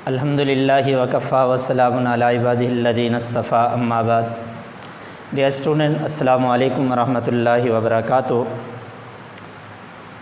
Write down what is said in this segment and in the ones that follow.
Alhamdulillah wa kafa wa salamun ala ibadihi alladhina istafa amma ba'd. Dear student, assalamu alaikum wa rahmatullahi wa barakatuh.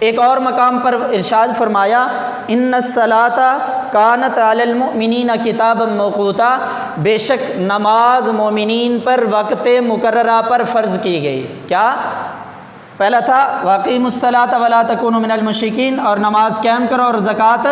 ایک اور مقام پر ارشاد فرمایا ان الصلاۃ کانت علی المؤمنین کتابا موقوتا، بے شک نماز مومنین پر وقت مقررہ پر فرض کی گئی۔ کیا پہلا تھا واقیموا الصلاۃ ولا تکونوا من المشرکین، اور نماز قائم کرو اور زکوٰۃ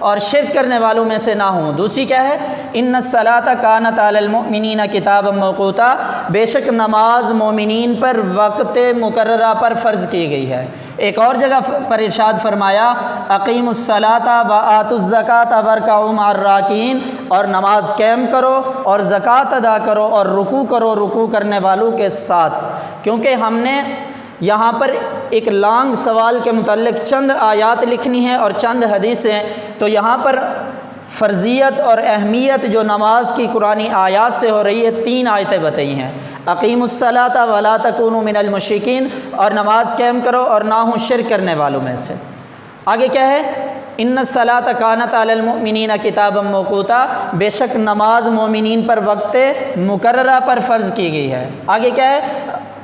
اور شرک کرنے والوں میں سے نہ ہوں۔ دوسری کیا ہے ان الصلاۃ کانت علی المؤمنین کتابا موقوتا، بے شک نماز مومنین پر وقت مقررہ پر فرض کی گئی ہے۔ ایک اور جگہ پر ارشاد فرمایا اقیموا الصلاۃ وآتوا الزکاۃ وارکعوا مع الراکعین، اور نماز قائم کرو اور زکوٰۃ ادا کرو اور رکوع کرو رکوع کرنے والوں کے ساتھ۔ کیونکہ ہم نے یہاں پر ایک لانگ سوال کے متعلق چند آیات لکھنی ہے اور چند حدیثیں، تو یہاں پر فرضیت اور اہمیت جو نماز کی قرآنی آیات سے ہو رہی ہے، 3 آیتیں بتائی ہیں، اقیموا الصلاۃ ولا تکونوا من المشرکین، اور نماز قائم کرو اور نہ ہوں شرک کرنے والوں میں سے۔ آگے کیا ہے ان الصلاۃ کانت علی المؤمنین کتابا موقوتا، بے شک نماز مومنین پر وقت مقررہ پر فرض کی گئی ہے۔ آگے کیا ہے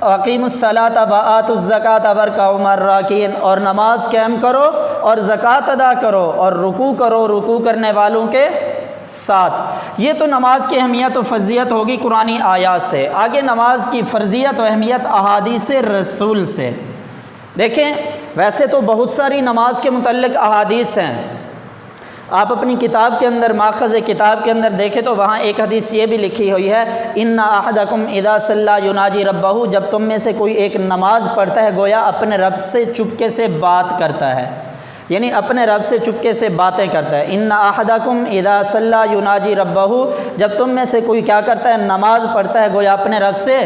اقیموا الصلاۃ وآتوا الزکاۃ وارکعوا مع الراکعین، اور نماز قائم کرو اور زکوٰۃ ادا کرو اور رکوع کرو رکوع کرنے والوں کے ساتھ۔ یہ تو نماز کی اہمیت و فضیلت ہوگی قرآنی آیات سے۔ آگے نماز کی فرضیت و اہمیت احادیث رسول سے۔ دیکھیں ویسے تو بہت ساری نماز کے متعلق احادیث ہیں، آپ اپنی کتاب کے اندر ماخذ کتاب کے اندر دیکھیں تو وہاں ایک حدیث یہ بھی لکھی ہوئی ہے ان احدکم اذا صلی یناجی ربہ، جب تم میں سے کوئی ایک نماز پڑھتا ہے گویا اپنے رب سے چپکے سے بات کرتا ہے، یعنی اپنے رب سے چپکے سے باتیں کرتا ہے۔ ان احدکم اذا صلی یناجی ربہ، جب تم میں سے کوئی کیا کرتا ہے نماز پڑھتا ہے گویا اپنے رب سے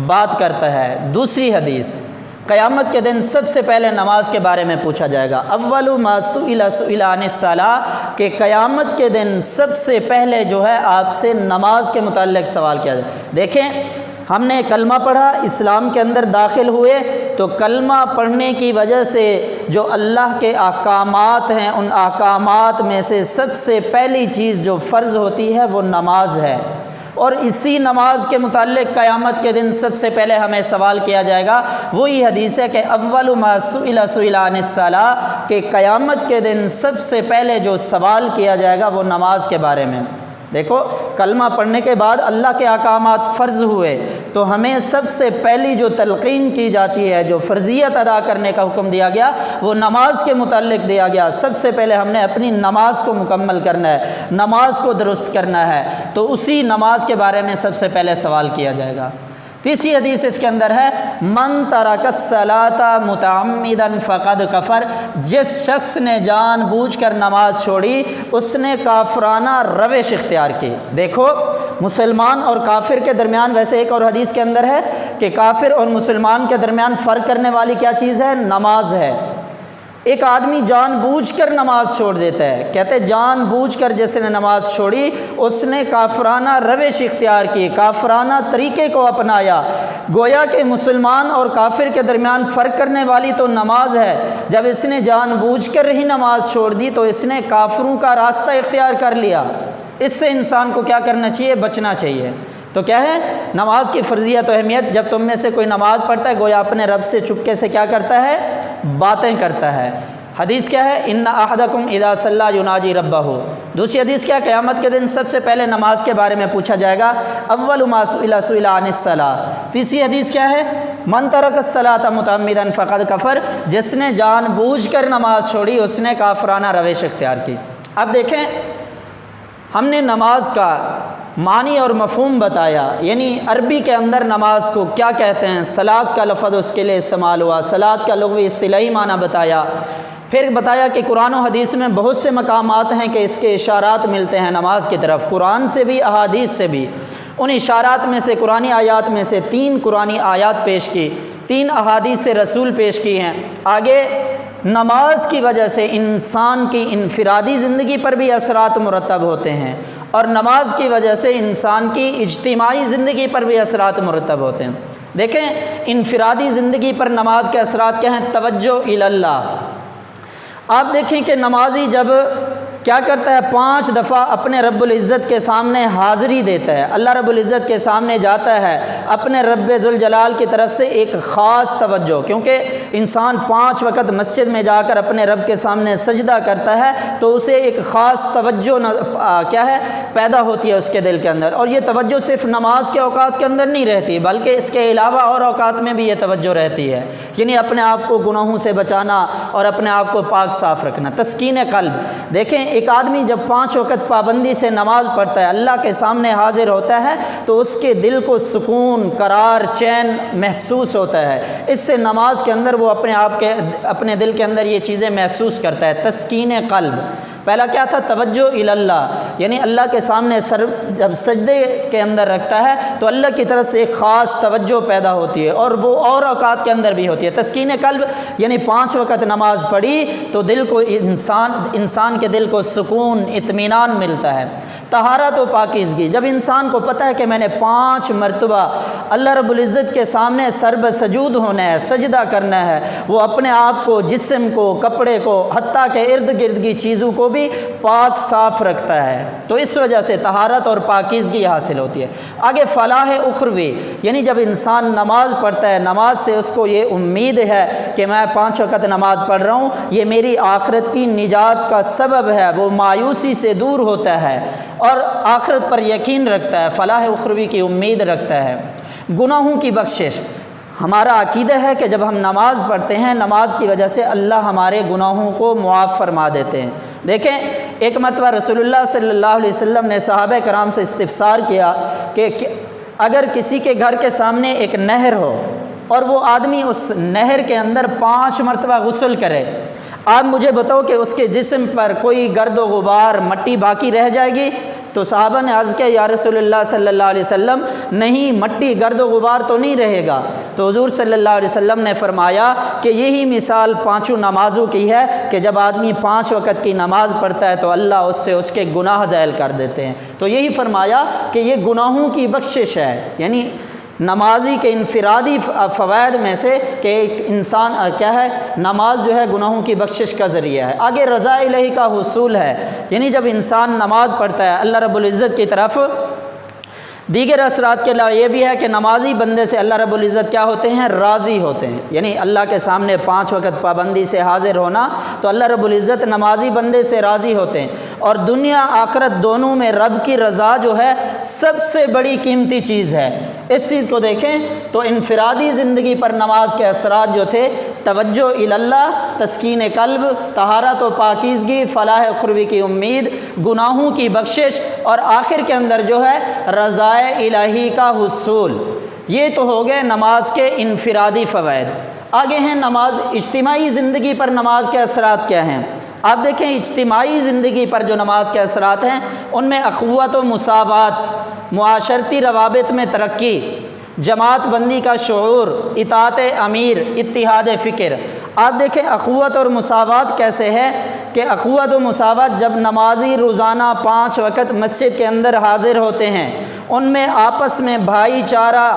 بات کرتا ہے۔ دوسری حدیث قیامت کے دن سب سے پہلے نماز کے بارے میں پوچھا جائے گا، اول ما سئل عن الصلاۃ، کہ قیامت کے دن سب سے پہلے جو ہے آپ سے نماز کے متعلق سوال کیا جائے۔ دیکھیں ہم نے کلمہ پڑھا، اسلام کے اندر داخل ہوئے، تو کلمہ پڑھنے کی وجہ سے جو اللہ کے احکامات ہیں ان احکامات میں سے سب سے پہلی چیز جو فرض ہوتی ہے وہ نماز ہے، اور اسی نماز کے متعلق قیامت کے دن سب سے پہلے ہمیں سوال کیا جائے گا۔ وہی حدیث ہے کہ اول ما سئل عن الصلاۃ، کہ قیامت کے دن سب سے پہلے جو سوال کیا جائے گا وہ نماز کے بارے میں۔ دیکھو کلمہ پڑھنے کے بعد اللہ کے احکامات فرض ہوئے تو ہمیں سب سے پہلی جو تلقین کی جاتی ہے، جو فرضیت ادا کرنے کا حکم دیا گیا وہ نماز کے متعلق دیا گیا۔ سب سے پہلے ہم نے اپنی نماز کو مکمل کرنا ہے، نماز کو درست کرنا ہے، تو اسی نماز کے بارے میں سب سے پہلے سوال کیا جائے گا۔ تیسری حدیث اس کے اندر ہے من ترک الصلاۃ متعمدا فقد کفر، جس شخص نے جان بوجھ کر نماز چھوڑی اس نے کافرانہ روش اختیار کی۔ دیکھو مسلمان اور کافر کے درمیان، ویسے ایک اور حدیث کے اندر ہے کہ کافر اور مسلمان کے درمیان فرق کرنے والی کیا چیز ہے؟ نماز ہے۔ ایک آدمی جان بوجھ کر نماز چھوڑ دیتا ہے، کہتے جان بوجھ کر جس نے نماز چھوڑی اس نے کافرانہ روش اختیار کی، کافرانہ طریقے کو اپنایا۔ گویا کہ مسلمان اور کافر کے درمیان فرق کرنے والی تو نماز ہے، جب اس نے جان بوجھ کر ہی نماز چھوڑ دی تو اس نے کافروں کا راستہ اختیار کر لیا۔ اس سے انسان کو کیا کرنا چاہیے؟ بچنا چاہیے۔ تو کیا ہے نماز کی فرضیت و اہمیت؟ جب تم میں سے کوئی نماز پڑھتا ہے گویا اپنے رب سے چپکے سے کیا کرتا ہے؟ باتیں کرتا ہے۔ حدیث کیا ہے؟ ان احدکم اذا صلی یناجی ربہ۔ دوسری حدیث کیا ہے؟ قیامت کے دن سب سے پہلے نماز کے بارے میں پوچھا جائے گا، اول ما سئل عن الصلاۃ۔ تیسری حدیث کیا ہے؟ من ترک الصلاۃ متعمدا فقد کفر، جس نے جان بوجھ کر نماز چھوڑی اس نے کافرانہ روش اختیار کی۔ اب دیکھیں ہم نے نماز کا معنی اور مفہوم بتایا، یعنی عربی کے اندر نماز کو کیا کہتے ہیں، صلاۃ کا لفظ اس کے لیے استعمال ہوا، صلاۃ کا لغوی اصطلاحی معنی بتایا، پھر بتایا کہ قرآن و حدیث میں بہت سے مقامات ہیں کہ اس کے اشارات ملتے ہیں نماز کی طرف، قرآن سے بھی احادیث سے بھی۔ ان اشارات میں سے قرآنی آیات میں سے 3 قرآنی آیات پیش کی، 3 احادیث رسول پیش کی ہیں۔ آگے نماز کی وجہ سے انسان کی انفرادی زندگی پر بھی اثرات مرتب ہوتے ہیں، اور نماز کی وجہ سے انسان کی اجتماعی زندگی پر بھی اثرات مرتب ہوتے ہیں۔ دیکھیں انفرادی زندگی پر نماز کے اثرات کیا ہیں؟ توجہ الی اللہ۔ آپ دیکھیں کہ نمازی جب کیا کرتا ہے 5 دفعہ اپنے رب العزت کے سامنے حاضری دیتا ہے، اللہ رب العزت کے سامنے جاتا ہے اپنے رب ذوالجلال کی طرف سے ایک خاص توجہ، کیونکہ انسان 5 وقت مسجد میں جا کر اپنے رب کے سامنے سجدہ کرتا ہے تو اسے ایک خاص توجہ کیا ہے پیدا ہوتی ہے اس کے دل کے اندر، اور یہ توجہ صرف نماز کے اوقات کے اندر نہیں رہتی بلکہ اس کے علاوہ اور اوقات میں بھی یہ توجہ رہتی ہے، یعنی اپنے آپ کو گناہوں سے بچانا اور اپنے آپ کو پاک صاف رکھنا، تسکین قلب۔ دیکھیں ایک آدمی جب 5 وقت پابندی سے نماز پڑھتا ہے، اللہ کے سامنے حاضر ہوتا ہے تو اس کے دل کو سکون، قرار، چین محسوس ہوتا ہے، اس سے نماز کے اندر وہ اپنے دل کے اندر یہ چیزیں محسوس کرتا ہے، تسکین قلب۔ پہلا کیا تھا؟ توجہ اللہ، یعنی اللہ کے سامنے سر جب سجدے کے اندر رکھتا ہے تو اللہ کی طرف سے ایک خاص توجہ پیدا ہوتی ہے، اور وہ اور اوقات کے اندر بھی ہوتی ہے۔ تسکین قلب یعنی 5 وقت نماز پڑھی تو دل کو انسان کے دل کو سکون، اطمینان ملتا ہے۔ طہارت و پاکیزگی، جب انسان کو پتہ ہے کہ میں نے 5 مرتبہ اللہ رب العزت کے سامنے سر بسجود ہونا ہے، سجدہ کرنا ہے، وہ اپنے آپ کو، جسم کو، کپڑے کو، حتیٰ کہ ارد گرد کی چیزوں کو بھی پاک صاف رکھتا ہے، تو اس وجہ سے طہارت اور پاکیزگی حاصل ہوتی ہے۔ آگے فلاح اخروی، یعنی جب انسان نماز پڑھتا ہے، نماز سے اس کو یہ امید ہے کہ میں 5 وقت نماز پڑھ رہا ہوں، یہ میری آخرت کی نجات کا سبب ہے، وہ مایوسی سے دور ہوتا ہے اور آخرت پر یقین رکھتا ہے، فلاح اخروی کی امید رکھتا ہے۔ گناہوں کی بخشش، ہمارا عقیدہ ہے کہ جب ہم نماز پڑھتے ہیں، نماز کی وجہ سے اللہ ہمارے گناہوں کو معاف فرما دیتے ہیں۔ دیکھیں ایک مرتبہ رسول اللہ صلی اللہ علیہ وسلم نے صحابہ کرام سے استفسار کیا کہ اگر کسی کے گھر کے سامنے ایک نہر ہو اور وہ آدمی اس نہر کے اندر 5 مرتبہ غسل کرے، آپ مجھے بتاؤ کہ اس کے جسم پر کوئی گرد و غبار، مٹی باقی رہ جائے گی؟ تو صحابہ نے عرض کیا یا رسول اللہ صلی اللہ علیہ وسلم، نہیں، مٹی، گرد و غبار تو نہیں رہے گا۔ تو حضور صلی اللہ علیہ وسلم نے فرمایا کہ یہی مثال 5 نمازوں کی ہے کہ جب آدمی 5 وقت کی نماز پڑھتا ہے تو اللہ اس سے اس کے گناہ زائل کر دیتے ہیں۔ تو یہی فرمایا کہ یہ گناہوں کی بخشش ہے، یعنی نمازی کے انفرادی فوائد میں سے کہ ایک انسان کیا ہے، نماز جو ہے گناہوں کی بخشش کا ذریعہ ہے۔ آگے رضا الہی کا حصول ہے، یعنی جب انسان نماز پڑھتا ہے اللہ رب العزت کی طرف دیگر اثرات کے علاوہ یہ بھی ہے کہ نمازی بندے سے اللہ رب العزت کیا ہوتے ہیں؟ راضی ہوتے ہیں، یعنی اللہ کے سامنے 5 وقت پابندی سے حاضر ہونا تو اللہ رب العزت نمازی بندے سے راضی ہوتے ہیں، اور دنیا آخرت دونوں میں رب کی رضا جو ہے سب سے بڑی قیمتی چیز ہے۔ اس چیز کو دیکھیں تو انفرادی زندگی پر نماز کے اثرات جو تھے، توجہ اللہ، تسکین قلب، طہارت و پاکیزگی، فلاح اخروی کی امید، گناہوں کی بخشش، اور آخر کے اندر جو ہے رضا الہی کا حصول، یہ تو ہو گئے نماز کے انفرادی فوائد۔ آگے ہیں نماز، اجتماعی زندگی پر نماز کے اثرات کیا ہیں؟ آپ دیکھیں اجتماعی زندگی پر جو نماز کے اثرات ہیں ان میں اخوت و مساوات، معاشرتی روابط میں ترقی، جماعت بندی کا شعور، اطاعت امیر، اتحاد فکر۔ آپ دیکھیں اخوت اور مساوات کیسے ہے کہ اخوت و مساوات جب نمازی روزانہ 5 وقت مسجد کے اندر حاضر ہوتے ہیں، ان میں آپس میں بھائی چارہ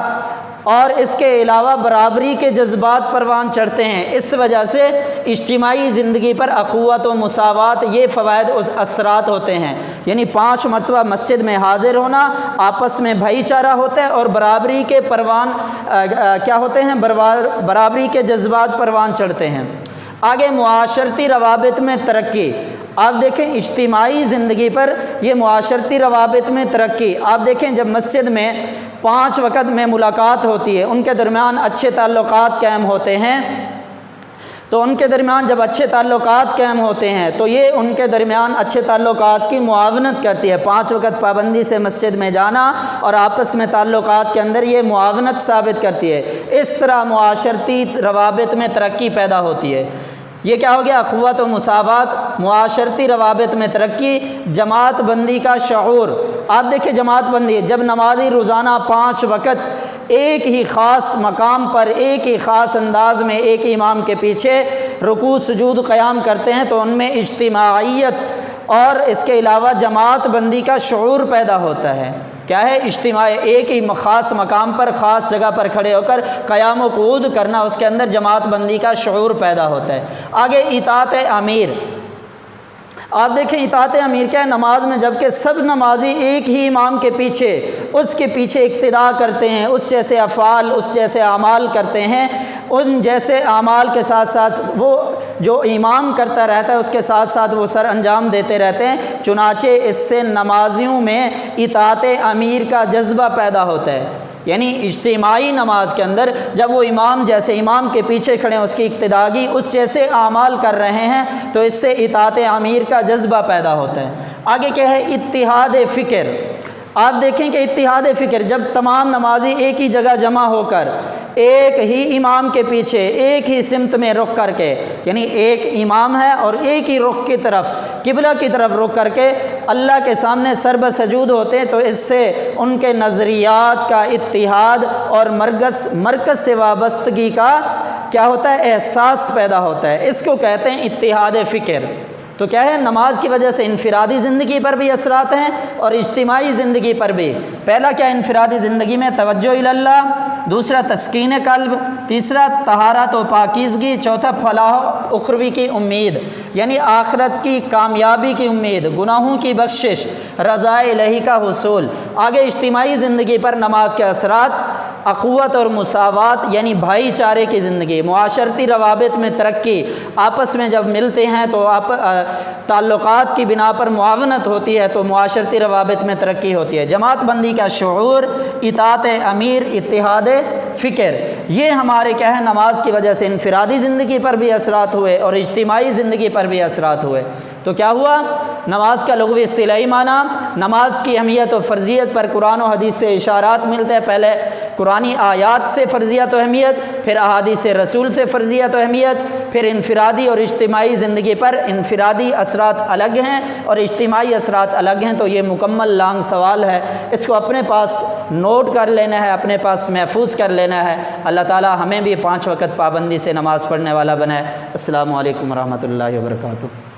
اور اس کے علاوہ برابری کے جذبات پروان چڑھتے ہیں، اس وجہ سے اجتماعی زندگی پر اخوت و مساوات یہ فوائد اثرات ہوتے ہیں، یعنی 5 مرتبہ مسجد میں حاضر ہونا، آپس میں بھائی چارہ ہوتا ہے اور برابری کے پروان کیا ہوتے ہیں؟ برابری کے جذبات پروان چڑھتے ہیں۔ آگے معاشرتی روابط میں ترقی، آپ دیکھیں اجتماعی زندگی پر یہ معاشرتی روابط میں ترقی، آپ دیکھیں جب مسجد میں 5 وقت میں ملاقات ہوتی ہے، ان کے درمیان اچھے تعلقات قائم ہوتے ہیں، تو ان کے درمیان جب اچھے تعلقات قائم ہوتے ہیں تو یہ ان کے درمیان اچھے تعلقات کی معاونت کرتی ہے۔ 5 وقت پابندی سے مسجد میں جانا اور آپس میں تعلقات کے اندر یہ معاونت ثابت کرتی ہے، اس طرح معاشرتی روابط میں ترقی پیدا ہوتی ہے۔ یہ کیا ہو گیا؟ اخوت و مساوات، معاشرتی روابط میں ترقی، جماعت بندی کا شعور۔ آپ دیکھیں جماعت بندی، جب نمازی روزانہ 5 وقت ایک ہی خاص مقام پر، ایک ہی خاص انداز میں ایک ہی امام کے پیچھے رکوع سجود قیام کرتے ہیں تو ان میں اجتماعیت اور اس کے علاوہ جماعت بندی کا شعور پیدا ہوتا ہے۔ کیا ہے؟ اجتماع، ایک ہی خاص مقام پر، خاص جگہ پر کھڑے ہو کر قیام و قعود کرنا، اس کے اندر جماعت بندی کا شعور پیدا ہوتا ہے۔ آگے اطاعت امیر، آپ دیکھیں اطاعت امیر کیا ہے نماز میں، جب کہ سب نمازی ایک ہی امام کے پیچھے، اس کے پیچھے اقتداء کرتے ہیں، اس جیسے افعال، اس جیسے اعمال کرتے ہیں، ان جیسے اعمال کے ساتھ ساتھ وہ جو امام کرتا رہتا ہے اس کے ساتھ ساتھ وہ سر انجام دیتے رہتے ہیں، چنانچہ اس سے نمازیوں میں اطاعت امیر کا جذبہ پیدا ہوتا ہے۔ یعنی اجتماعی نماز کے اندر جب وہ امام جیسے امام کے پیچھے کھڑے ہیں، اس کی اقتداگی اس جیسے اعمال کر رہے ہیں، تو اس سے اطاعت امیر کا جذبہ پیدا ہوتا ہے۔ آگے کیا ہے؟ اتحاد فکر۔ آپ دیکھیں کہ اتحاد فکر جب تمام نمازی ایک ہی جگہ جمع ہو کر ایک ہی امام کے پیچھے ایک ہی سمت میں رخ کر کے، یعنی ایک امام ہے اور ایک ہی رخ کی طرف، قبلہ کی طرف رخ کر کے اللہ کے سامنے سر بسجود ہوتے ہیں، تو اس سے ان کے نظریات کا اتحاد اور مرکز سے وابستگی کا کیا ہوتا ہے؟ احساس پیدا ہوتا ہے۔ اس کو کہتے ہیں اتحاد فکر۔ تو کیا ہے؟ نماز کی وجہ سے انفرادی زندگی پر بھی اثرات ہیں اور اجتماعی زندگی پر بھی۔ پہلا کیا؟ انفرادی زندگی میں توجہ اللہ، دوسرا تسکین قلب، تیسرا طہارت و پاکیزگی، چوتھا فلاح اخروی کی امید، یعنی آخرت کی کامیابی کی امید، گناہوں کی بخشش، رضا الہی کا حصول۔ آگے اجتماعی زندگی پر نماز کے اثرات، اخوت اور مساوات یعنی بھائی چارے کی زندگی، معاشرتی روابط میں ترقی، آپس میں جب ملتے ہیں تو تعلقات کی بنا پر معاونت ہوتی ہے تو معاشرتی روابط میں ترقی ہوتی ہے، جماعت بندی کا شعور، اطاعت امیر، اتحاد فکر۔ یہ ہمارے کیا ہے؟ نماز کی وجہ سے انفرادی زندگی پر بھی اثرات ہوئے اور اجتماعی زندگی پر بھی اثرات ہوئے۔ تو کیا ہوا؟ نماز کا لغوی اصطلاحی معنی، نماز کی اہمیت و فرضیت پر قرآن و حدیث سے اشارات ملتے ہیں۔ پہلے قرآنی آیات سے فرضیت و اہمیت، پھر احادیث رسول سے فرضیت و اہمیت، پھر انفرادی اور اجتماعی زندگی پر انفرادی اثرات الگ ہیں اور اجتماعی اثرات الگ ہیں۔ تو یہ مکمل لانگ سوال ہے، اس کو اپنے پاس نوٹ کر لینا ہے، اپنے پاس محفوظ کر لینا ہے۔ اللہ تعالی ہمیں بھی 5 وقت پابندی سے نماز پڑھنے والا بنائے۔ السلام علیکم ورحمۃ اللہ وبرکاتہ۔